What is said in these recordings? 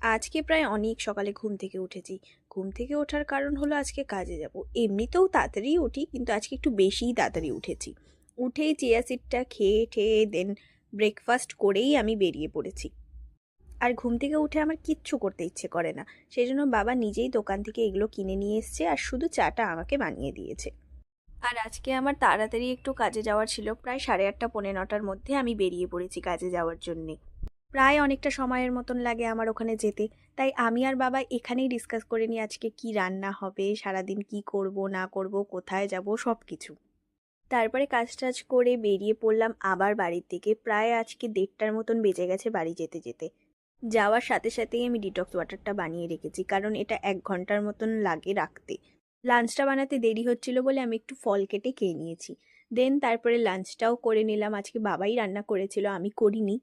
আজকে প্রায় অনেক সকালে ঘুম থেকে উঠেছি। ঘুম থেকে ওঠার কারণ হলো আজকে কাজে যাব। এমনিতেও তাড়াতাড়ি উঠি, কিন্তু আজকে একটু বেশিই তাড়াতাড়ি উঠেছি। উঠেই চিয়া সিডটা খেয়ে ঠেয়ে দেন ব্রেকফাস্ট করেই আমি বেরিয়ে পড়েছি। আর ঘুম থেকে উঠে আমার কিচ্ছু করতে ইচ্ছে করে না। সেজন্য বাবা নিজেই দোকান থেকে এগুলো কিনে নিয়ে এসছে আর শুধু চাটা আমাকে বানিয়ে দিয়েছে। আর আজকে আমার তাড়াতাড়ি একটু কাজে যাওয়ার ছিল, প্রায় 8:30 পৌনে 9টার মধ্যে আমি বেরিয়ে পড়েছি কাজে যাওয়ার জন্যে। প্রায় অনেকটা সময়ের মতন লাগে আমার ওখানে যেতে। তাই আমি আর বাবা এখানেই ডিসকাস করে নিই আজকে কি রান্না হবে, সারাদিন কি করব না করব, কোথায় যাব, সব কিছু। তারপরে কাজ টাজ করে বেরিয়ে পড়লাম আবার বাড়ির দিকে। প্রায় আজকে 1:30টার মতন বেজে গেছে বাড়ি যেতে যেতে। যাওয়ার সাথে সাথেই আমি ডিটক্স ওয়াটারটা বানিয়ে রেখেছি, কারণ এটা 1 ঘন্টার মতন লাগে রাখতে। লাঞ্চটা বানাতে দেরি হচ্ছিল বলে আমি একটু ফল কেটে খেয়ে নিয়েছি। দেন তারপরে লাঞ্চটাও করে নিলাম। আজকে বাবাই রান্না করেছিল, আমি করিনি।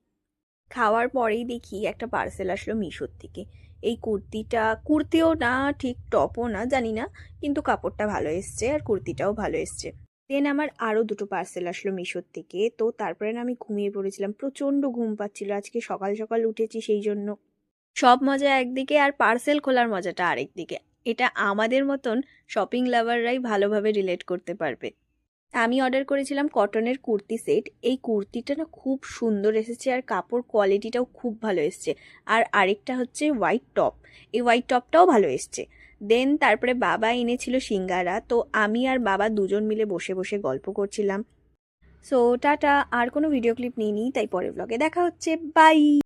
খাওয়ার পরেই দেখি একটা পার্সেল আসলো মিশোর থেকে। এই কুর্তিটা, কুর্তিও না ঠিক টপও না, জানি না, কিন্তু কাপড়টা ভালো এসছে আর কুর্তিটাও ভালো এসছে। দেন আমার আরও দুটো পার্সেল আসলো মিশোর থেকে। তো তারপরে না আমি ঘুমিয়ে পড়েছিলাম, প্রচণ্ড ঘুম পাচ্ছিল, আজকে সকাল সকাল উঠেছি সেই জন্য। সব মজা একদিকে আর পার্সেল খোলার মজাটা আরেকদিকে। এটা আমাদের মতন শপিং লাভাররাই ভালোভাবে রিলেট করতে পারবে। আমি অর্ডার করেছিলাম কটনের কুর্তি সেট। এই কুর্তিটা না খুব সুন্দর এসেছে আর কাপড় কোয়ালিটিটাও খুব ভালো এসছে। আর আরেকটা হচ্ছে হোয়াইট টপ, এই হোয়াইট টপটাও ভালো এসছে। দেন তারপরে বাবা এনেছিল সিঙ্গারা, তো আমি আর বাবা দুজন মিলে বসে বসে গল্প করছিলাম। সো টাটা, আর কোনো ভিডিও ক্লিপ নিইনি, তাই পরের ব্লগে দেখা হচ্ছে, বাই।